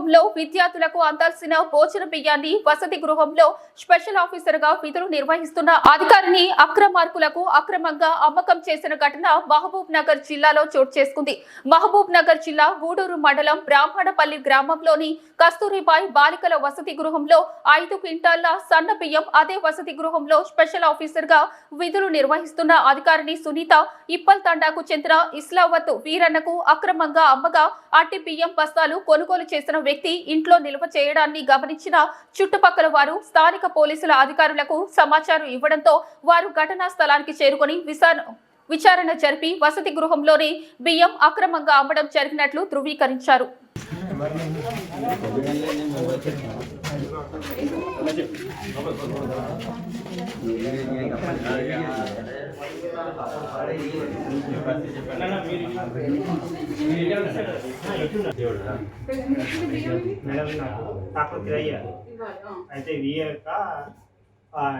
గృహంలో విద్యార్థులకు అందాల్సిన భోజన బియ్యాన్ని వసతి గృహంలో స్పెషల్ ఆఫీసర్ గా విధులు నిర్వహిస్తున్న అధికారిని అక్రమార్కులకు అక్రమంగా అమ్మకం చేసిన ఘటన మహబూబ్ నగర్ జిల్లాలో చోటు చేసుకుంది. మహబూబ్ నగర్ జిల్లా గూడూరు మండలం బ్రాహ్మణపల్లి గ్రామంలోని కస్తూరిబాయి బాలికల వసతి గృహంలో 5 క్వింటాళ్ల సన్న బియ్యం అదే వసతి గృహంలో స్పెషల్ ఆఫీసర్ గా విధులు నిర్వహిస్తున్న అధికారిని సునీత ఇప్పల్ తండాకు చెందిన ఇస్లావత్ వీరన్నకు అక్రమంగా అమ్మగా అట్టి బియ్యం బస్తాలు కొనుగోలు చేసిన వ్యక్తి ఇంట్లో నిల్వ చేయడాన్ని గమనించిన చుట్టుపక్కల వారు స్థానిక పోలీసుల అధికారులకు సమాచారం ఇవ్వడంతో వారు ఘటనా స్థలానికి చేరుకొని విచారణ జరిపి వసతి గృహంలోనే బియ్యం అక్రమంగా అమ్మడం జరిగినట్లు ధృవీకరించారు. అయితే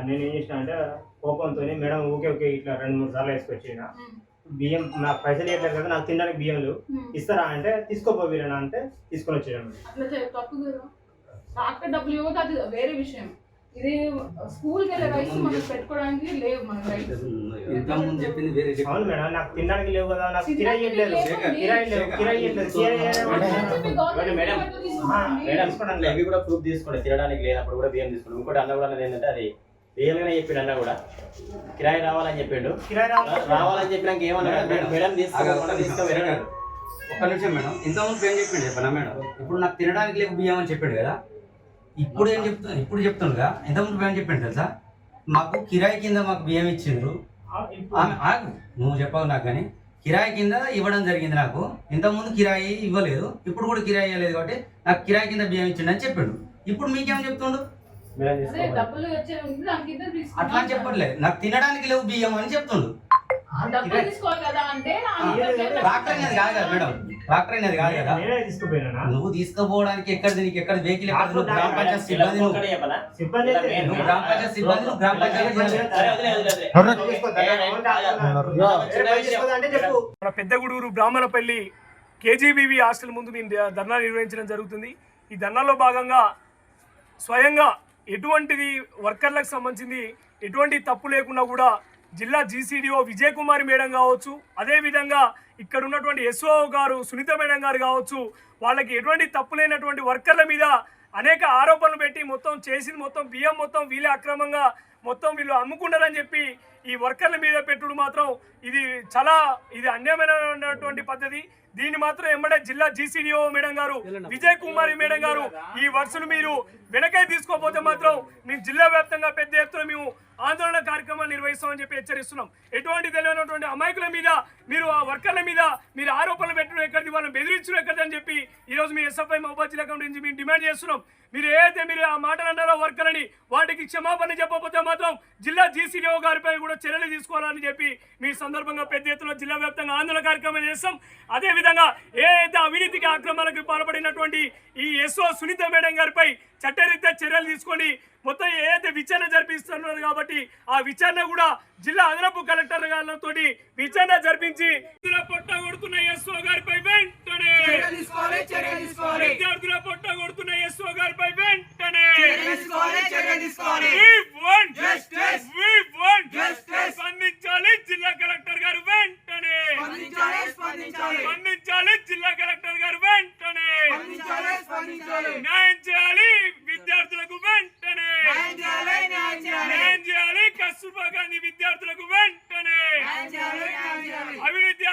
నేను ఏం చేసిన అంటే కోపంతో మేడం ఓకే ఇట్లా 2-3 సార్లు వేసుకొచ్చిన బియ్యం నాకు పైసలు ఇవ్వట్లేదు కదా, నాకు తినడానికి బియ్యంలు ఇస్తారా అంటే తీసుకోపోయినా అంటే తీసుకొని వచ్చేయడం. డబ్బులు ఇవ్వదు, అది వేరే విషయం. ఇది స్కూల్కి వెళ్ళే రైట్స్ మనం పెట్టుకోవడానికి లేవు. మన రైట్స్ అవును మేడం, నాకు తినడానికి లేవు కదా, నాకు కిరాయి ఇవ్వలేదు. అవి కూడా ప్రూఫ్ తీసుకోండి, తినడానికి లేనప్పుడు కూడా బియ్యం తీసుకోండి. ఇంకోటి అన్న కూడా ఏంటంటే అది రియల్గానే చెప్పిండు, అన్న కూడా కిరాయి రావాలని చెప్పిండు. రావాలని చెప్పినాక ఏమన్నా మేడం తీసుకో. ఒక్క నిమిషం మేడం, ఇంతకుముందు ఏం చెప్పిండు చెప్పనా మేడం, ఇప్పుడు నాకు తినడానికి లేక బియ్యం అని చెప్పిండు కదా, ఇప్పుడు చెప్తుండగా ఇంతకుముందు ఏం చెప్పిండు తెలుసా, మాకు కిరాయి కింద మాకు బియ్యం ఇచ్చిండ్రు. నువ్వు చెప్పావు నాకు, కానీ కిరాయి కింద ఇవ్వడం జరిగింది నాకు. ఇంతకుముందు కిరాయి ఇవ్వలేదు, ఇప్పుడు కూడా కిరాయి ఇవ్వలేదు కాబట్టి నాకు కిరాయి కింద బియ్యం ఇచ్చిండు అని చెప్పిండు. ఇప్పుడు మీకేం చెప్తుండు? అట్లా అని చెప్పట్లేదు, నాకు తినడానికి లేవు బియ్యం అని చెప్తుండు. ట్రాక్టర్ అనేది కాదు కదా మేడం, ట్రాక్టర్ అనేది కాదు కదా. నువ్వు తీసుకుపోవడానికి నీకు ఎక్కడ వెహికల్ ఎక్కడ? నువ్వు గ్రామ పంచాయతీ సిబ్బంది, నువ్వు గ్రామ పంచాయతీ సిబ్బంది, నువ్వు గ్రామ మన పెద్దగూడూరు బ్రాహ్మణపల్లి కేజీబీవీ హాస్టల్ ముందు మేము ధర్నా నిర్వహించడం జరుగుతుంది. ఈ ధర్నాలో భాగంగా స్వయంగా ఎటువంటిది వర్కర్లకు సంబంధించింది ఎటువంటి తప్పు లేకుండా కూడా జిల్లా జీసీడీఓ విజయ్ కుమారి మేడం కావచ్చు, అదేవిధంగా ఇక్కడ ఉన్నటువంటి ఎస్ఓ గారు సునీత మేడం గారు కావచ్చు, వాళ్ళకి ఎటువంటి తప్పు లేనటువంటి వర్కర్ల మీద అనేక ఆరోపణలు పెట్టి మొత్తం బియ్యం మొత్తం వీళ్ళే అక్రమంగా వీళ్ళు అమ్ముకున్నారని చెప్పి ఈ వర్కర్ల మీద పెట్టుడు మాత్రం ఇది అన్యాయమైనటువంటి పద్ధతి. దీన్ని మాత్రం ఎమ్మడే జిల్లా జీసీడీఓ మేడం గారు విజయ్ కుమారి మేడం గారు ఈ వర్షను మీరు వెనకై తీసుకోకపోతే మాత్రం మేము జిల్లా వ్యాప్తంగా పెద్ద ఎత్తున మేము ఆందోళన కార్యక్రమాలు నిర్వహిస్తామని చెప్పి హెచ్చరిస్తున్నాం. ఎటువంటి తెలియనటువంటి అమాయకుల మీద మీరు ఆ వర్కర్ల మీద మీరు ఆరోపణలు పెట్టడం ఎక్కడిది, వాళ్ళని బెదిరించడం ఎక్కడిది అని చెప్పి ఈరోజు మీ ఎస్ఎఫ్ఐ మహబూబాబాద్ జిల్లా కమిటీ నుంచి మేము డిమాండ్ చేస్తున్నాం. మీరు ఏదైతే మీరు ఆ మాటలు అన్నారో వర్కర్లని వాటికి క్షమాపణ చెప్పకపోతే మాత్రం జిల్లా జీసీడీఓ గారిపై కూడా చర్యలు తీసుకోవాలని చెప్పి మీ సందర్భంగా పెద్ద ఎత్తున జిల్లా వ్యాప్తంగా ఆందోళన కార్యక్రమం చేస్తాం. అదేవిధంగా ఏదైతే అవినీతికి అక్రమాలకు పాల్పడినటువంటి ఈ ఎస్ఓ సునీత మేడం గారిపై చట్టరీత్యా చర్యలు తీసుకొని మొత్తం ఏదైతే విచారణ జరిపిస్తున్నారు కాబట్టి ఆ విచారణ కూడా జిల్లా అదనపు కలెక్టర్ గారితో విచారణ జరిపించి పొట్ట కొడుతున్న ఎస్ఓ గారిపై వెంటనే విద్యార్థుల పొట్ట కొడుతున్న ఎస్ఓ గారిపై వెంటనే స్పందించాలి జిల్లా కలెక్టర్ గారు వెంటనే స్పందించాలి జిల్లా కలెక్టర్ గారు వెంటనే న్యాయం చేయాలి విద్యార్థులకు వెంటనే న్యాయం చేయాలి కస్తూర్బా గాంధీ విద్యార్థులకు వెంటనే అవినీతి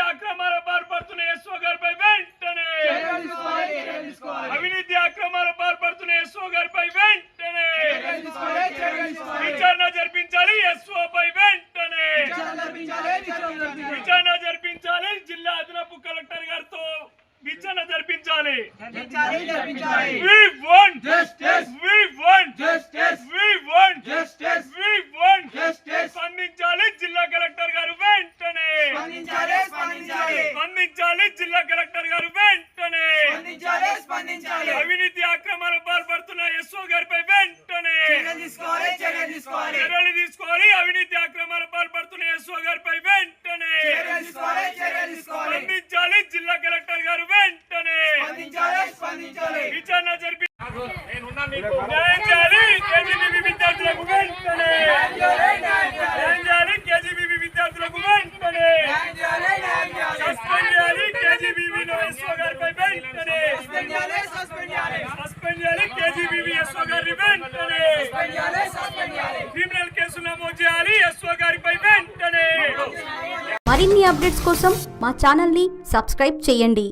అక్రమాల పాల్పడుతున్న ఎస్ఓ గారిపై వెంటనే అవినీతి అక్రమాల పాల్పడుతున్న ఎస్ఓ గారిపై వెంటనే విచారణ జరిపించాలి ఎస్ఓ పై వెంటనే విచారణ జరిపించాలి జిల్లా అదనపు కలెక్టర్ గారితో విచారణ జరిపించాలి. We want justice. We want justice. We want justice. We want justice. స్పందించాలి జిల్లా కలెక్టర్ గారు వెంటనే స్పందించాలి జిల్లా కలెక్టర్ గారు వెంటనే అవినీతి అక్రమాల పాల్పడుతున్న ఎస్ఓ గారిపై వెంటనే చర్యలు తీసుకోవాలి. అవినీతి అక్రమాల పాల్పడుతున్న ఎస్ఓ గారిపై వెంటనే స్పందించాలి జిల్లా జిల్లా కలెక్టర్ గారు వెంటనే విచారణ జరిపి నేనున్నా మీకు న్యాయం చేయాలి కేజీబీవీ విద్యార్థులకు వెంటనే న్యాయం చేయాలి కేజీబీవీ విద్యార్థులకు వెంటనే సస్పెండ్ చేయాలి కేజీబీవీలో ఎస్ఓ గారిపై వెంటనే సస్పెండ్ చేయాలి కేజీబీవీ ఎస్ఓ గారిని వెంటనే క్రిమినల్ కేసు నమోదు చేయాలి ఎస్ఓ గారిపై వెంటనే మరిన్ని అప్డేట్స్ కోసం మా ఛానల్ని సబ్స్క్రైబ్ చేయండి.